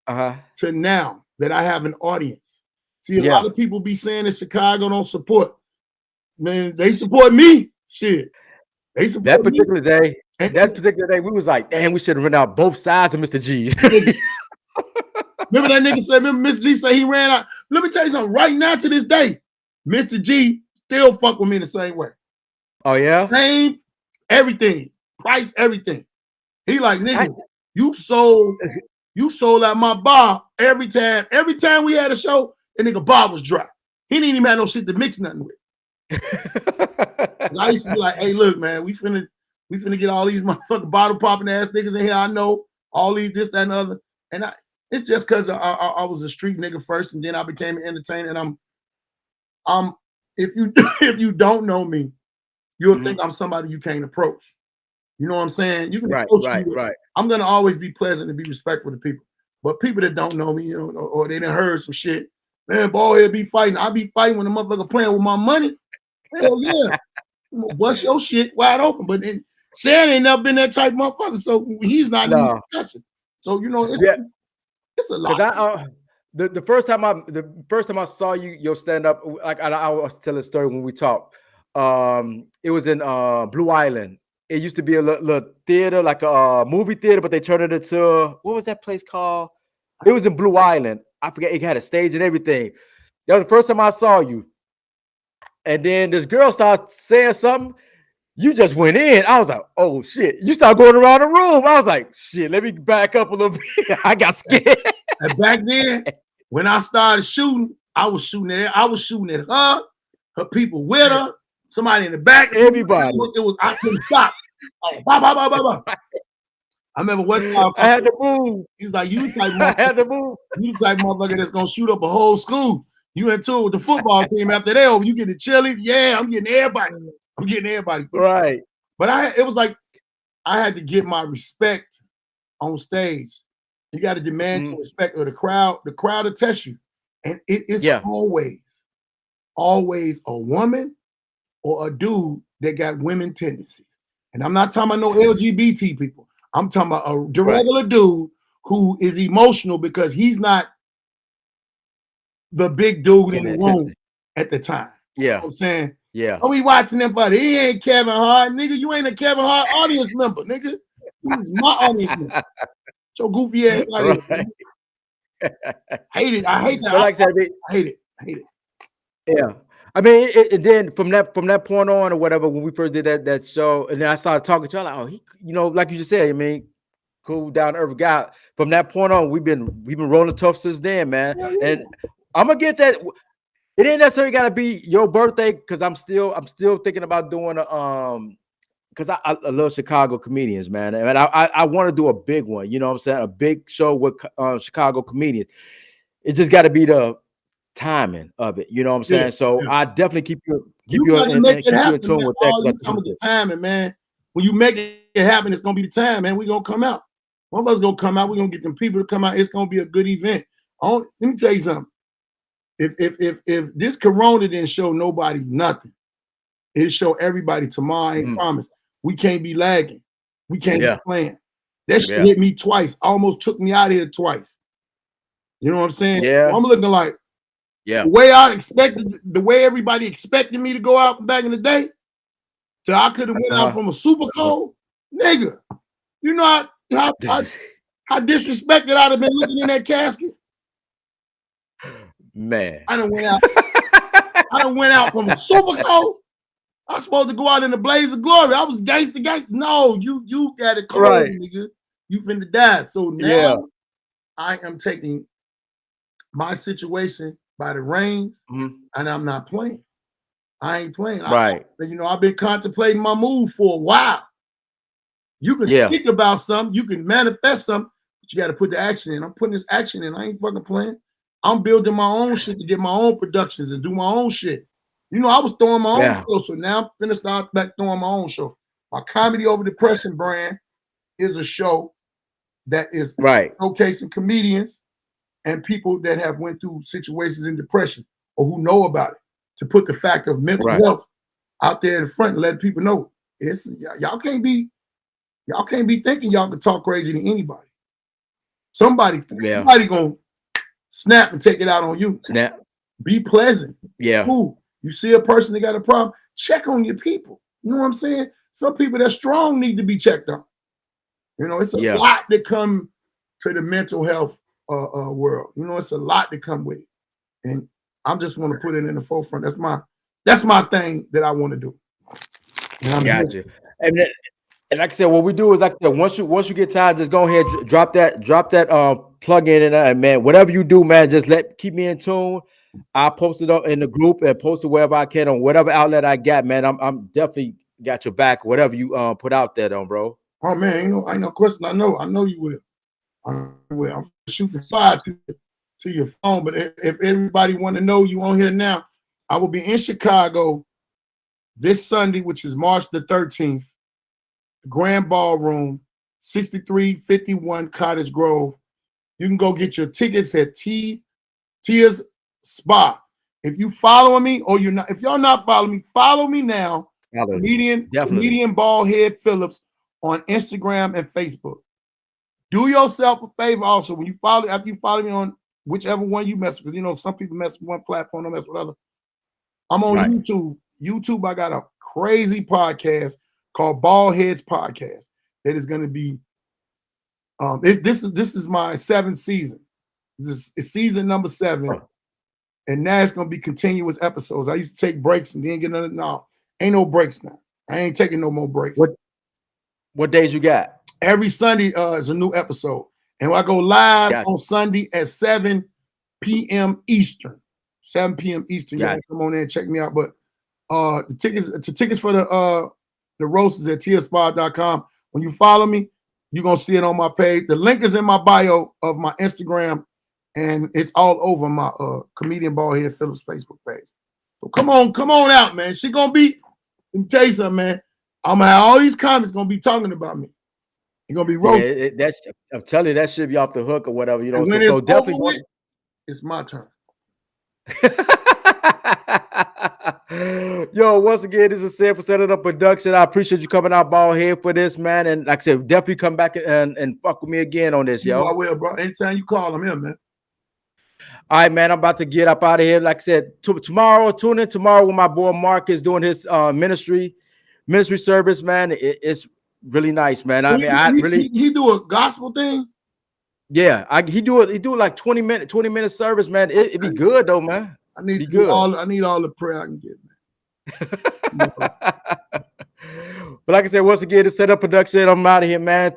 to now that I have an audience. See, a lot of people be saying that Chicago don't support. Man, they support me. Shit. They support that particular day. That particular day, we was like, damn, we should have run out both sides of Mr. G. Remember that nigga said, remember Mr. G said he ran out. Let me tell you something. Right now to this day, Mr. G still fuck with me the same way. Oh, yeah? Same, everything. Price, everything. He like, nigga, you sold out my bar every time. Every time we had a show, the nigga bar was dry. He didn't even have no shit to mix nothing with. I used to be like, hey, look, man, we finna get all these motherfucking bottle popping ass niggas in here. I know all these, this, that, and other. And it's just because I was a street nigga first, and then I became an entertainer. And I'm if you don't know me, you'll think I'm somebody you can't approach. You know what I'm saying? You can approach me. Right. I'm gonna always be pleasant and be respectful to people. But people that don't know me, you know, or they done heard some shit, man, boy, he'll be fighting. I be fighting when the motherfucker playing with my money. Hell yeah. Bust your shit wide open. But then Ced ain't never been that type of motherfucker, so he's not in the discussion. So you know, it's a lot. Because the first time I saw your stand up, like I was telling a story when we talked. It was in Blue Island. It used to be a little theater, like a movie theater, but they turned it into, what was that place called? It was in Blue Island. I forget. It had a stage and everything. That was the first time I saw you. And then this girl started saying something. You just went in. I was like, oh shit. You started going around the room. I was like, shit, let me back up a little bit. I got scared. And back then, when I started shooting, I was shooting at her people with her, somebody in the back. Everybody. I couldn't stop. Oh, bah, bah, bah, bah, bah. I remember one time I had to move. He was like, you the type I had to move. You the type of motherfucker that's gonna shoot up a whole school. You into it with the football team after that. You get the chili. Yeah, I'm getting everybody. I'm getting everybody. Right. But it was like I had to get my respect on stage. You got to demand your respect of the crowd. The crowd will test you. And it is always a woman or a dude that got women tendencies. And I'm not talking about no LGBT people. I'm talking about a regular dude who is emotional because he's not the big dude in the room at the time. Yeah. You know what I'm saying? Yeah. Oh, we watching them for he ain't Kevin Hart, nigga. You ain't a Kevin Hart audience member, nigga. He's my audience member. So goofy ass out here. Hate it. I hate that. But like I said, I hate it. I hate it. Yeah. I mean, then from that point on or whatever, when we first did that show, and then I started talking to her, like, oh, he, you know, like you just said, I mean, cool down to earth guy. From that point on, we've been rolling tough since then, man. And I'm gonna get that. It ain't necessarily gotta be your birthday, because I'm still thinking about doing a because I love Chicago comedians, man, and I want to do a big one. You know what I'm saying? A big show with Chicago comedians. It just got to be the timing of it. You know what I'm saying? So I definitely keep you in tune with that. You come with the timing, man. When you make it happen, it's gonna be the time, man. We're gonna come out. One of us gonna come out. We're gonna get them people to come out. It's gonna be a good event. Let me tell you something. If this corona didn't show nobody nothing, it'll show everybody tomorrow. I promise. We can't be lagging. We can't be playing. That shit hit me twice. Almost took me out of here twice. You know what I'm saying? Yeah. So I'm looking like the way everybody expected me to go out back in the day. So I could have went out from a super cold, nigga. You know how disrespected I'd have been looking in that casket. Man, I done went out from a super cold. I was supposed to go out in the blaze of glory. I was gangster. No, you got it cold, nigga. You finna die. So now I am taking my situation by the reins, and I'm not playing. I ain't playing. I've been contemplating my move for a while. You can think about something, you can manifest something, but you got to put the action in. I'm putting this action in. I ain't fucking playing. I'm building my own shit to get my own productions and do my own shit. You know, I was throwing my own show, so now I'm finna start back throwing my own show. My Comedy Over Depression brand is a show that is showcasing comedians and people that have went through situations in depression or who know about it, to put the fact of mental health out there in front and let people know. It's y'all can't be thinking y'all can talk crazy to anybody. Somebody gonna snap and take it out on you. Snap. Be pleasant. Yeah. Ooh, you see a person that got a problem, check on your people. You know what I'm saying? Some people that strong need to be checked on. You know, it's a lot that come to the mental health world. You know, it's a lot that come with it. And I just want to put it in the forefront. That's my thing that I want to do. Gotcha. And like I said, what we do is, like I said, once you get tired, just go ahead, drop that plug in, and man, whatever you do, man, just keep me in tune. I'll post it up in the group and post it wherever I can on whatever outlet I got, man. I'm definitely got your back, whatever you put out there, bro. Oh man, ain't no question. I know you will. I'm shooting side to your phone, but if everybody want to know you on here now, I will be in Chicago this Sunday, which is March the 13th, Grand Ballroom, 6351 Cottage Grove. You can go get your tickets at Tia's Spa. If you following me or you're not, if y'all not following me, follow me now. Comedian Baldhead Phillips on Instagram and Facebook. Do yourself a favor also when you follow, after you follow me on whichever one you mess with, because you know some people mess with one platform, don't mess with other. I'm on YouTube. YouTube, I got a crazy podcast called Baldheads Podcast that is going to be. This is my 7th season. This is season number 7, and now it's going to be continuous episodes. I used to take breaks and then get another. No, ain't no breaks now. I ain't taking no more breaks. What days you got? Every Sunday is a new episode, and I go live on Sunday at 7 p.m. Eastern. 7 p.m. Eastern. You come on there and check me out. But the tickets for the roast is at tiaspa.com. When you follow me, you're gonna see it on my page. The link is in my bio of my Instagram, and it's all over my Comedian Baldhead Phillips Facebook page. So come on out, man. She gonna be Let me tell you something, man. I'm gonna have all these comments gonna be talking about me. They're gonna be roasted. Yeah, I'm telling you, that should be off the hook or whatever. You know, And when so it's definitely. over with, it's my turn. Yo, once again, this is Sid for CedItUp Production. I appreciate you coming out bald head for this, man. And like I said, definitely come back and fuck with me again on this, yo. I will, bro. Anytime you call, I'm here, man. All right, man. I'm about to get up out of here. Like I said, tomorrow, tune in tomorrow when my boy Mark is doing his ministry service, man. It's really nice, man. I mean, he do a gospel thing. Yeah, he do like 20 minute service, man. It'd be good though, man. I need be good. I need all the prayer I can get, man. But like I said, once again, it's CedItUp Production. I'm out of here, man.